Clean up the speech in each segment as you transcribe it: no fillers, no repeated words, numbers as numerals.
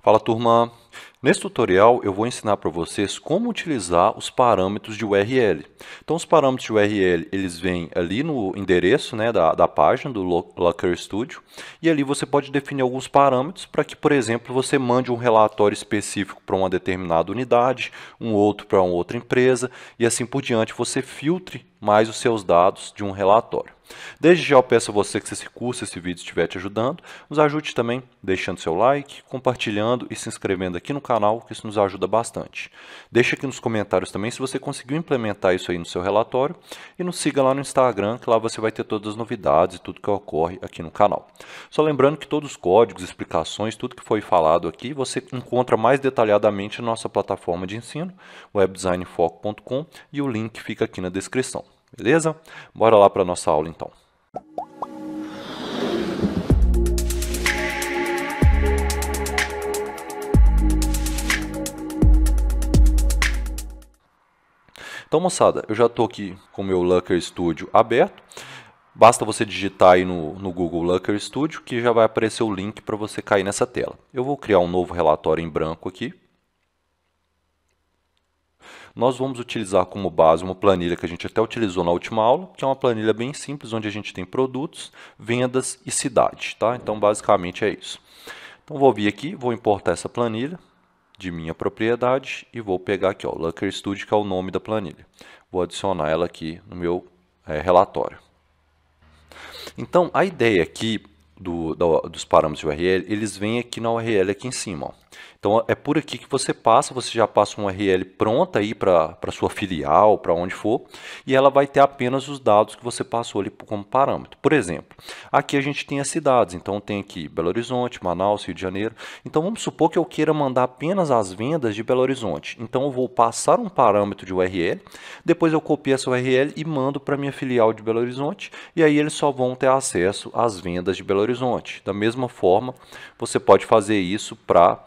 Fala, turma! Nesse tutorial eu vou ensinar para vocês como utilizar os parâmetros de URL. Então os parâmetros de URL eles vêm ali no endereço, né, da página do Looker Studio, e ali você pode definir alguns parâmetros para que, por exemplo, você mande um relatório específico para uma determinada unidade, um outro para uma outra empresa, e assim por diante você filtre mais os seus dados de um relatório. Desde já eu peço a você que se esse curso, esse vídeo estiver te ajudando, nos ajude também deixando seu like, compartilhando e se inscrevendo aqui no canal, que isso nos ajuda bastante. Deixa aqui nos comentários também se você conseguiu implementar isso aí no seu relatório e nos siga lá no Instagram, que lá você vai ter todas as novidades e tudo que ocorre aqui no canal. Só lembrando que todos os códigos, explicações, tudo que foi falado aqui, você encontra mais detalhadamente na nossa plataforma de ensino, webdesignfoco.com, e o link fica aqui na descrição. Beleza? Bora lá para a nossa aula então. Então, moçada, eu já estou aqui com o meu Looker Studio aberto. Basta você digitar aí no Google Looker Studio que já vai aparecer o link para você cair nessa tela. Eu vou criar um novo relatório em branco aqui. Nós vamos utilizar como base uma planilha que a gente até utilizou na última aula, que é uma planilha bem simples, onde a gente tem produtos, vendas e cidade, tá? Então, basicamente é isso. Então, vou vir aqui, vou importar essa planilha de minha propriedade e vou pegar aqui, ó, Looker Studio, que é o nome da planilha. Vou adicionar ela aqui no meu relatório. Então, a ideia aqui dos parâmetros de URL, eles vêm aqui na URL aqui em cima, ó. Então, é por aqui que você já passa uma URL pronta aí para sua filial, para onde for, e ela vai ter apenas os dados que você passou ali como parâmetro. Por exemplo, aqui a gente tem as cidades, então tem aqui Belo Horizonte, Manaus, Rio de Janeiro. Então, vamos supor que eu queira mandar apenas as vendas de Belo Horizonte. Então, eu vou passar um parâmetro de URL, depois eu copio essa URL e mando para minha filial de Belo Horizonte, e aí eles só vão ter acesso às vendas de Belo Horizonte. Da mesma forma, você pode fazer isso para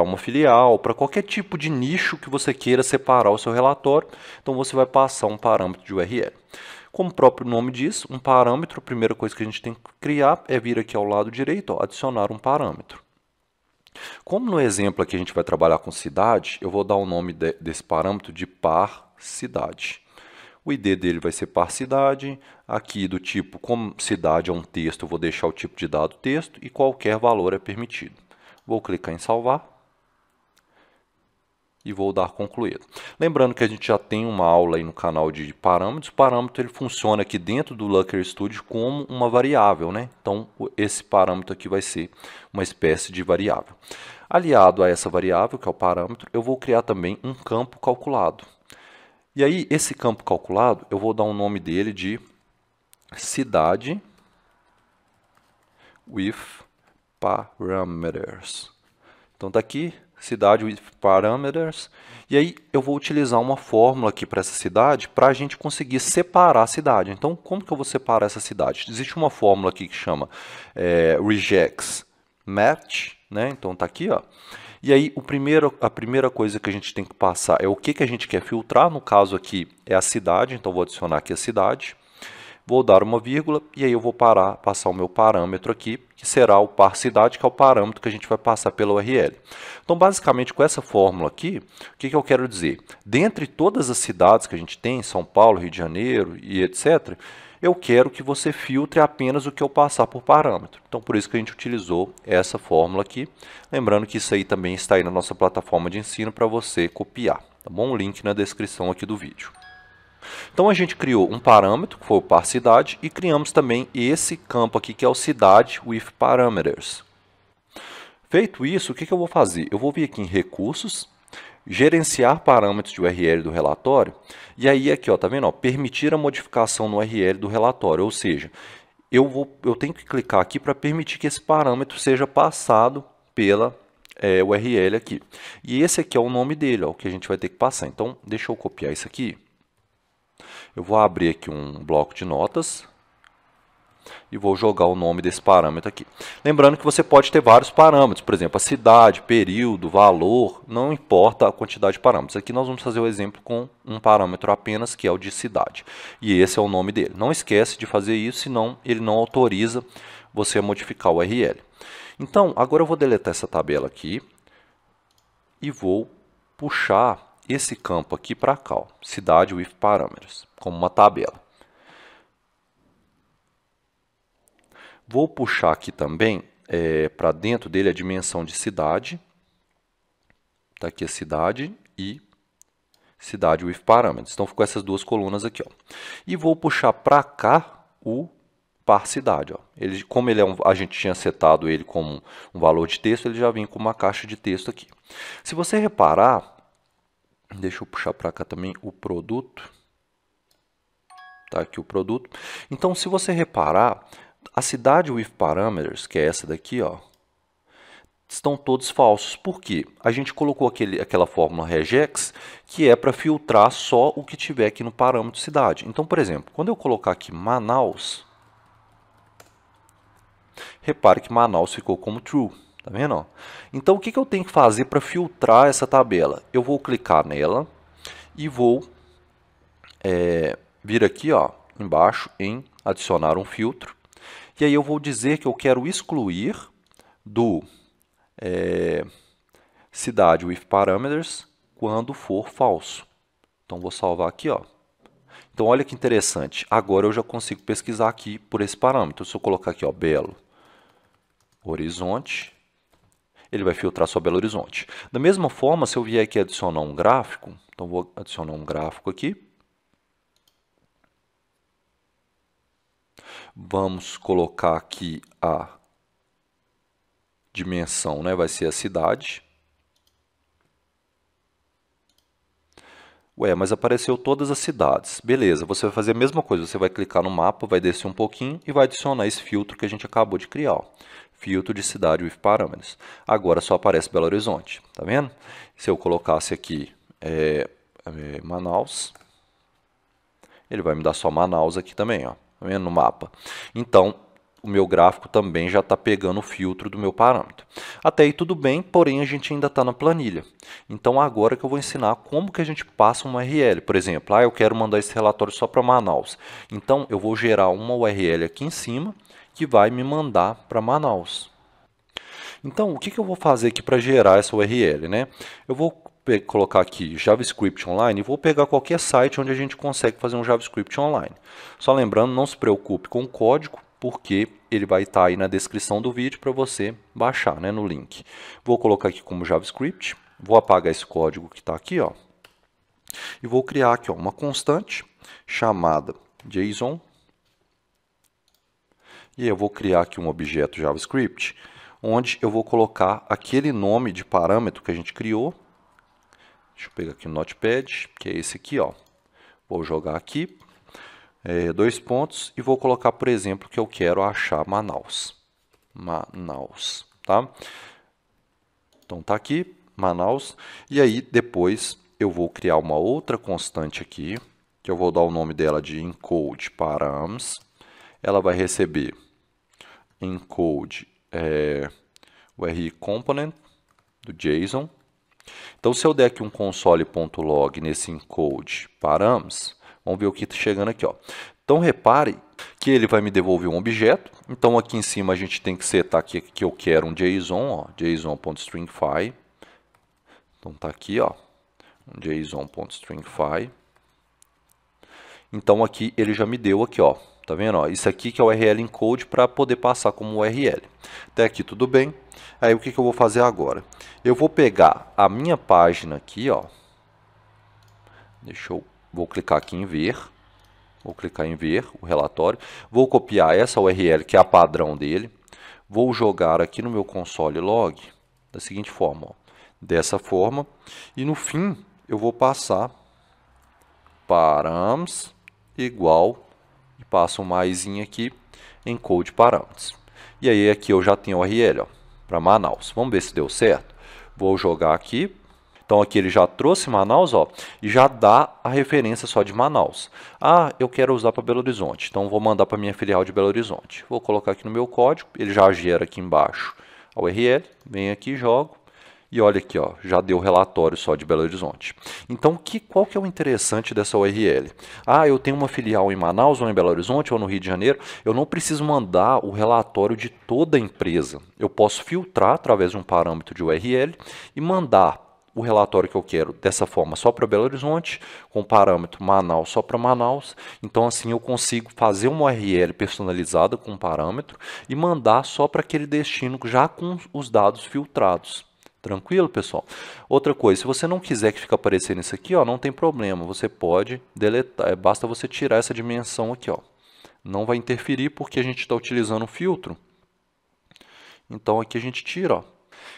uma filial, para qualquer tipo de nicho que você queira separar o seu relatório. Então, você vai passar um parâmetro de URL. Como o próprio nome diz, um parâmetro, a primeira coisa que a gente tem que criar é vir aqui ao lado direito, ó, adicionar um parâmetro. Como no exemplo aqui a gente vai trabalhar com cidade, eu vou dar o nome desse parâmetro de par cidade. O ID dele vai ser par cidade, aqui do tipo, como cidade é um texto, eu vou deixar o tipo de dado texto e qualquer valor é permitido. Vou clicar em salvar e vou dar concluído. Lembrando que a gente já tem uma aula aí no canal de parâmetros. O parâmetro ele funciona aqui dentro do Looker Studio como uma variável, né? Então, esse parâmetro aqui vai ser uma espécie de variável. Aliado a essa variável, que é o parâmetro, eu vou criar também um campo calculado. E aí, esse campo calculado, eu vou dar um nome dele de cidade with parameters. Então, está aqui, cidade with parameters. E aí, eu vou utilizar uma fórmula aqui para essa cidade para a gente conseguir separar a cidade. Então, como que eu vou separar essa cidade? Existe uma fórmula aqui que chama regex match, né? Então, está aqui, ó. E aí, a primeira coisa que a gente tem que passar é o que a gente quer filtrar. No caso aqui é a cidade, então vou adicionar aqui a cidade. Vou dar uma vírgula e aí eu vou passar o meu parâmetro aqui, que será o par cidade, que é o parâmetro que a gente vai passar pela URL. Então, basicamente, com essa fórmula aqui, o que eu quero dizer? Dentre todas as cidades que a gente tem, São Paulo, Rio de Janeiro e etc., eu quero que você filtre apenas o que eu passar por parâmetro. Então, por isso que a gente utilizou essa fórmula aqui. Lembrando que isso aí também está aí na nossa plataforma de ensino para você copiar. Tá bom? O link na descrição aqui do vídeo. Então, a gente criou um parâmetro, que foi o par cidade, e criamos também esse campo aqui, que é o cidade with parameters. Feito isso, o que eu vou fazer? Eu vou vir aqui em recursos, gerenciar parâmetros de URL do relatório, e aí aqui, ó, tá vendo? Ó, permitir a modificação no URL do relatório, ou seja, eu tenho que clicar aqui para permitir que esse parâmetro seja passado pela URL aqui. E esse aqui é o nome dele, ó, o que a gente vai ter que passar. Então, deixa eu copiar isso aqui. Eu vou abrir aqui um bloco de notas e vou jogar o nome desse parâmetro aqui. Lembrando que você pode ter vários parâmetros, por exemplo, a cidade, período, valor, não importa a quantidade de parâmetros. Aqui nós vamos fazer o exemplo com um parâmetro apenas, que é o de cidade. E esse é o nome dele. Não esquece de fazer isso, senão ele não autoriza você a modificar o URL. Então, agora eu vou deletar essa tabela aqui. e vou puxar esse campo aqui para cá, ó, cidade with parameters, como uma tabela. Vou puxar aqui também para dentro dele a dimensão de cidade. Está aqui a cidade e cidade with parameters. Então ficou essas duas colunas aqui, ó. E vou puxar para cá o par cidade, ó. Ele, como ele a gente tinha setado ele como um valor de texto, ele já vem com uma caixa de texto aqui. Se você reparar, deixa eu puxar para cá também o produto. Tá aqui o produto. Então, se você reparar, a cidade with parameters, que é essa daqui, ó, estão todos falsos. Por quê? A gente colocou aquela fórmula regex, que é para filtrar só o que tiver aqui no parâmetro cidade. Então, por exemplo, quando eu colocar aqui Manaus, repare que Manaus ficou como true. Tá vendo? Ó? Então, o que eu tenho que fazer para filtrar essa tabela? Eu vou clicar nela e vou vir aqui, ó, embaixo em adicionar um filtro. E aí eu vou dizer que eu quero excluir do cidade with parameters quando for falso. Então vou salvar aqui, ó. Então olha que interessante. Agora eu já consigo pesquisar aqui por esse parâmetro. Se eu colocar aqui, ó, Belo Horizonte, ele vai filtrar só Belo Horizonte. Da mesma forma, se eu vier aqui adicionar um gráfico, então vou adicionar um gráfico aqui. Vamos colocar aqui a dimensão, né? Vai ser a cidade. Ué, mas apareceu todas as cidades. Beleza, você vai fazer a mesma coisa. Você vai clicar no mapa, vai descer um pouquinho e vai adicionar esse filtro que a gente acabou de criar. Ó. Filtro de cidade with parameters. Agora só aparece Belo Horizonte. Tá vendo? Se eu colocasse aqui Manaus, ele vai me dar só Manaus aqui também, ó. Tá vendo? No mapa. Então, o meu gráfico também já está pegando o filtro do meu parâmetro. Até aí tudo bem, porém a gente ainda está na planilha. Então agora que eu vou ensinar como que a gente passa uma URL. Por exemplo, eu quero mandar esse relatório só para Manaus. Então eu vou gerar uma URL aqui em cima que vai me mandar para Manaus. Então o que eu vou fazer aqui para gerar essa URL, né? Eu vou colocar aqui JavaScript Online e vou pegar qualquer site onde a gente consegue fazer um JavaScript Online. Só lembrando, não se preocupe com o código, porque ele vai estar aí na descrição do vídeo para você baixar, né, no link. Vou colocar aqui como JavaScript, vou apagar esse código que está aqui, ó, e vou criar aqui, ó, uma constante chamada JSON, e aí eu vou criar aqui um objeto JavaScript, onde eu vou colocar aquele nome de parâmetro que a gente criou. Deixa eu pegar aqui o Notepad, que é esse aqui, ó. Vou jogar aqui. 2 pontos e vou colocar, por exemplo, que eu quero achar Manaus. Manaus, tá? Então tá aqui, Manaus. E aí depois eu vou criar uma outra constante aqui, que eu vou dar o nome dela de encode params. Ela vai receber encode URI component do JSON. Então se eu der aqui um console.log nesse encode params, vamos ver o que está chegando aqui, ó. Então, repare que ele vai me devolver um objeto. Então, aqui em cima a gente tem que setar aqui que eu quero um JSON, ó, JSON.stringify. Então, tá aqui, ó, um JSON.stringify. Então, aqui ele já me deu aqui, ó, tá vendo? Ó, isso aqui que é o URL encode para poder passar como URL. Até aqui tudo bem. Aí, o que eu vou fazer agora? Eu vou pegar a minha página aqui, ó. Vou clicar aqui em ver. Vou clicar em ver o relatório. Vou copiar essa URL, que é a padrão dele. Vou jogar aqui no meu console log da seguinte forma, ó, dessa forma. E no fim, eu vou passar params igual, e passo um maisinho aqui, encode parâmetros. E aí aqui eu já tenho a URL para Manaus. Vamos ver se deu certo. Vou jogar aqui. Então aqui ele já trouxe Manaus, ó, e já dá a referência só de Manaus. Ah, eu quero usar para Belo Horizonte, então vou mandar para minha filial de Belo Horizonte. Vou colocar aqui no meu código, ele já gera aqui embaixo a URL, venho aqui, jogo, e olha aqui, ó, já deu relatório só de Belo Horizonte. Então, qual que é o interessante dessa URL? Ah, eu tenho uma filial em Manaus, ou em Belo Horizonte, ou no Rio de Janeiro, eu não preciso mandar o relatório de toda a empresa. Eu posso filtrar através de um parâmetro de URL e mandar o relatório que eu quero dessa forma só para Belo Horizonte, com parâmetro Manaus só para Manaus. Então assim eu consigo fazer uma URL personalizada com um parâmetro e mandar só para aquele destino já com os dados filtrados. Tranquilo, pessoal? Outra coisa, se você não quiser que fique aparecendo isso aqui, ó, não tem problema, você pode deletar, basta você tirar essa dimensão aqui, ó. Não vai interferir porque a gente está utilizando o filtro. Então aqui a gente tira, ó.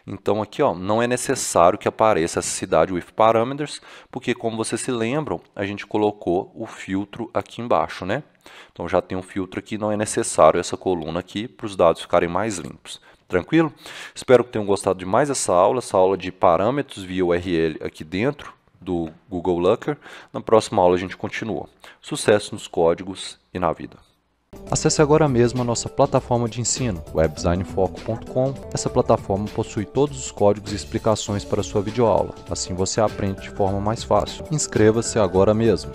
Então aqui, ó, não é necessário que apareça essa cidade with parameters, porque como vocês se lembram, a gente colocou o filtro aqui embaixo, né? Então já tem um filtro aqui, não é necessário essa coluna aqui para os dados ficarem mais limpos. Tranquilo? Espero que tenham gostado de mais essa aula de parâmetros via URL aqui dentro do Google Looker. Na próxima aula a gente continua. Sucesso nos códigos e na vida! Acesse agora mesmo a nossa plataforma de ensino, webdesignfoco.com. Essa plataforma possui todos os códigos e explicações para a sua videoaula. Assim você aprende de forma mais fácil. Inscreva-se agora mesmo!